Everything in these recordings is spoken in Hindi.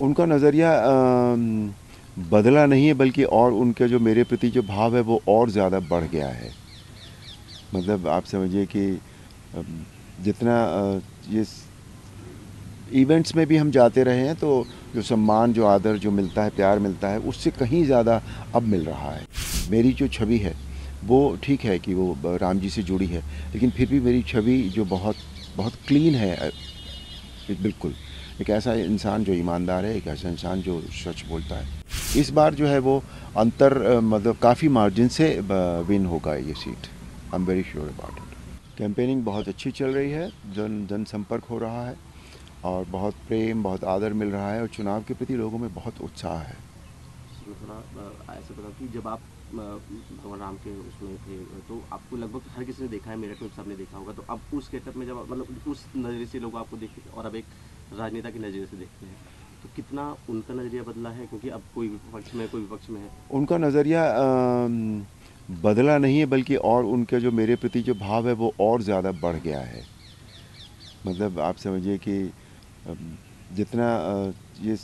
उनका नज़रिया बदला नहीं है, बल्कि और उनके जो मेरे प्रति जो भाव है वो और ज़्यादा बढ़ गया है। मतलब आप समझिए कि जितना ये इवेंट्स में भी हम जाते रहे हैं, तो जो सम्मान, जो आदर जो मिलता है, प्यार मिलता है, उससे कहीं ज़्यादा अब मिल रहा है। मेरी जो छवि है वो ठीक है कि वो राम जी से जुड़ी है, लेकिन फिर भी मेरी छवि जो बहुत बहुत क्लीन है, बिल्कुल एक ऐसा इंसान जो ईमानदार है, एक ऐसा इंसान जो सच बोलता है। इस बार जो है वो अंतर मतलब काफ़ी मार्जिन से विन होगा ये seat. I am very sure about it. Campaigning बहुत अच्छी चल रही है, जनसंपर्क हो रहा है और बहुत प्रेम, बहुत आदर मिल रहा है और चुनाव के प्रति लोगों में बहुत उत्साह है। मैं थोड़ा ऐसे बताऊँ कि जब आप भगवान राम के उसमें थे, तो आपको लगभग हर किसी ने देखा है, मेरठ में सबने देखा होगा। तो अब उस गेटअप में जब मतलब उस नज़रिए से लोग आपको देखते थे और अब एक राजनेता के नज़रिए से देखते हैं, तो कितना उनका नज़रिया बदला है? क्योंकि अब कोई विपक्ष में, कोई विपक्ष में है। उनका नज़रिया बदला नहीं है, बल्कि और उनके जो मेरे प्रति जो भाव है वो और ज़्यादा बढ़ गया है। मतलब आप समझिए कि जितना ये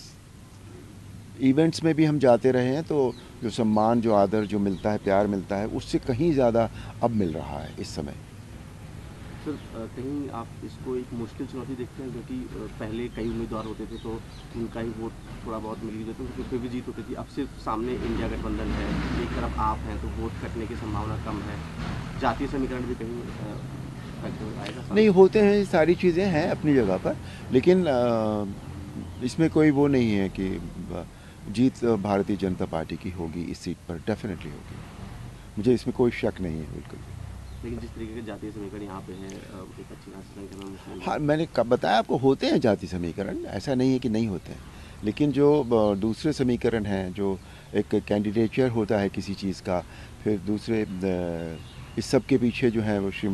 इवेंट्स में भी हम जाते रहे हैं, तो जो सम्मान, जो आदर जो मिलता है, प्यार मिलता है, उससे कहीं ज़्यादा अब मिल रहा है इस समय। सर, कहीं आप इसको एक मुश्किल चुनौती देखते हैं? क्योंकि पहले कई उम्मीदवार होते थे तो उनका ही वोट थोड़ा बहुत मिल ही जाता था, तो फिर भी जीत होती थी। अब सिर्फ सामने इंडिया गठबंधन है, एक तरफ आप हैं, तो वोट कटने की संभावना कम है। जातीय समीकरण भी कहीं फैक्टर आएगा नहीं, सामने? होते हैं, सारी चीज़ें हैं अपनी जगह पर, लेकिन इसमें कोई वो नहीं है कि जीत भारतीय जनता पार्टी की होगी इस सीट पर, डेफिनेटली होगी। मुझे इसमें कोई शक नहीं है, बिल्कुल भी। लेकिन जिस तरीके के जातीय समीकरण यहाँ पे है, एक अच्छी खासी संख्या में मुस्लिम हाँ, हैं। मैंने कब बताया आपको, होते हैं जाति समीकरण, ऐसा नहीं है कि नहीं होते हैं। लेकिन जो दूसरे समीकरण हैं, जो एक कैंडिडेचर होता है किसी चीज़ का, फिर दूसरे इस सब के पीछे जो है वो श्री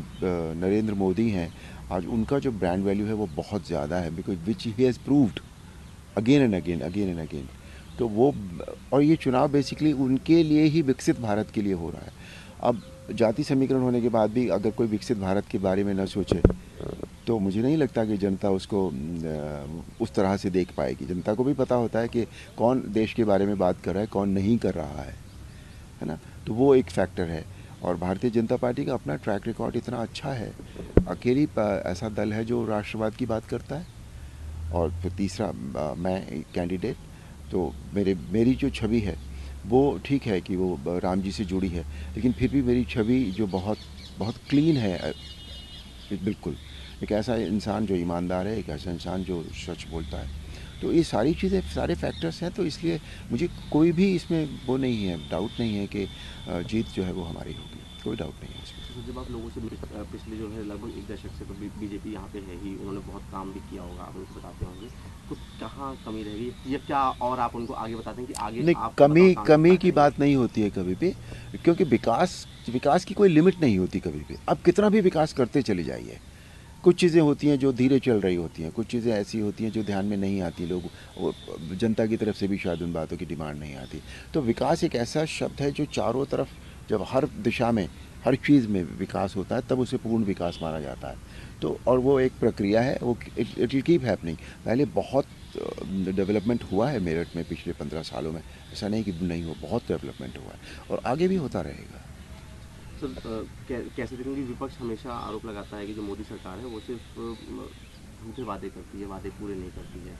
नरेंद्र मोदी हैं। आज उनका जो ब्रांड वैल्यू है वो बहुत ज़्यादा है, because which he has proved again and again, again and again. तो वो, और ये चुनाव बेसिकली उनके लिए ही, विकसित भारत के लिए हो रहा है। अब जाति समीकरण होने के बाद भी अगर कोई विकसित भारत के बारे में न सोचे, तो मुझे नहीं लगता कि जनता उसको उस तरह से देख पाएगी। जनता को भी पता होता है कि कौन देश के बारे में बात कर रहा है, कौन नहीं कर रहा है ना। तो वो एक फैक्टर है। और भारतीय जनता पार्टी का अपना ट्रैक रिकॉर्ड इतना अच्छा है, अकेली ऐसा दल है जो राष्ट्रवाद की बात करता है। और फिर तीसरा मैं कैंडिडेट, तो मेरी जो छवि है वो ठीक है कि वो राम जी से जुड़ी है, लेकिन फिर भी मेरी छवि जो बहुत बहुत क्लीन है, बिल्कुल एक ऐसा इंसान जो ईमानदार है, एक ऐसा इंसान जो सच बोलता है। तो ये सारी चीज़ें, सारे फैक्टर्स हैं, तो इसलिए मुझे कोई भी इसमें वो नहीं है, डाउट नहीं है कि जीत जो है वो हमारी होगी, कोई डाउट नहीं है इसमें। तो जब आप लोगों से पिछले जो है लगभग एक दशक से तो बीजेपी यहाँ पे है ही, उन्होंने बहुत काम भी किया होगा, आप उनको बताते होंगे। तो कहाँ कमी रहेगी या क्या और आप उनको आगे बताते हैं कि आगे नहीं, आप बतौर कमी कमी सांसद की करेंगे? बात नहीं होती है कभी भी, क्योंकि विकास विकास की कोई लिमिट नहीं होती कभी भी। आप कितना भी विकास करते चले जाइए, कुछ चीज़ें होती हैं जो धीरे चल रही होती हैं, कुछ चीज़ें ऐसी होती हैं जो ध्यान में नहीं आती, लोग जनता की तरफ से भी शायद उन बातों की डिमांड नहीं आती। तो विकास एक ऐसा शब्द है जो चारों तरफ, जब हर दिशा में, हर चीज़ में विकास होता है, तब उसे पूर्ण विकास माना जाता है। तो और वो एक प्रक्रिया है, वो इट विल कीप हैपनिंग। पहले बहुत डेवलपमेंट हुआ है मेरठ में पिछले 15 सालों में, ऐसा नहीं कि नहीं हो, बहुत डेवलपमेंट हुआ है और आगे भी होता रहेगा। सर, कैसे देखेंगे? विपक्ष हमेशा आरोप लगाता है कि जो मोदी सरकार है वो सिर्फ झूठे वादे करती है, वादे पूरे नहीं करती है।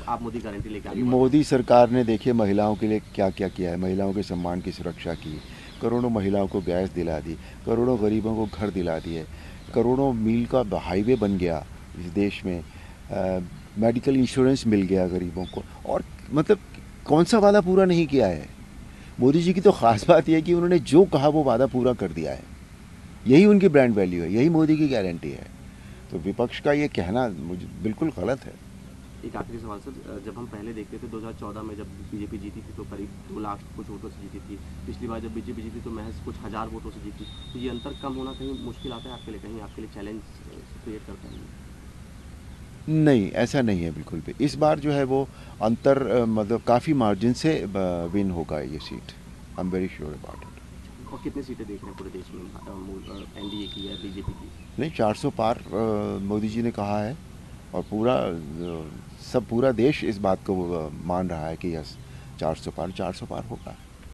आप मोदी गारंटी लेके आगे बढ़ रहे मोदी हैं। सरकार ने देखिए महिलाओं के लिए क्या क्या किया है, महिलाओं के सम्मान की सुरक्षा की, करोड़ों महिलाओं को गैस दिला दी, करोड़ों गरीबों को घर दिला दिए, करोड़ों मील का हाईवे बन गया इस देश में, मेडिकल इंश्योरेंस मिल गया गरीबों को। और मतलब कौन सा वादा पूरा नहीं किया है? मोदी जी की तो ख़ास बात यह है कि उन्होंने जो कहा वो वादा पूरा कर दिया है। यही उनकी ब्रांड वैल्यू है, यही मोदी की गारंटी है। तो विपक्ष का ये कहना मुझे बिल्कुल गलत है। एक आखिरी सवाल सर, जब हम पहले देखते थे 2014 में जब बीजेपी जीती थी तो करीब 2 लाख कुछ वोटों से जीती थी। पिछली बार जब बीजेपी जीती तो महज कुछ हज़ार वोटों से जीती। तो ये अंतर कम होना कहीं मुश्किल आता है आपके लिए, कहीं आपके लिए चैलेंज क्रिएट करता है? नहीं, ऐसा नहीं है बिल्कुल भी। इस बार जो है वो अंतर मतलब काफ़ी मार्जिन से विन होगा ये seat. I am very sure about it. और कितनी सीटें देख रहे हैं पूरे देश में, एनडीए की या बीजेपी की? नहीं, 400 पार मोदी जी ने कहा है, और पूरा देश इस बात को मान रहा है कि यस 400 पार होगा।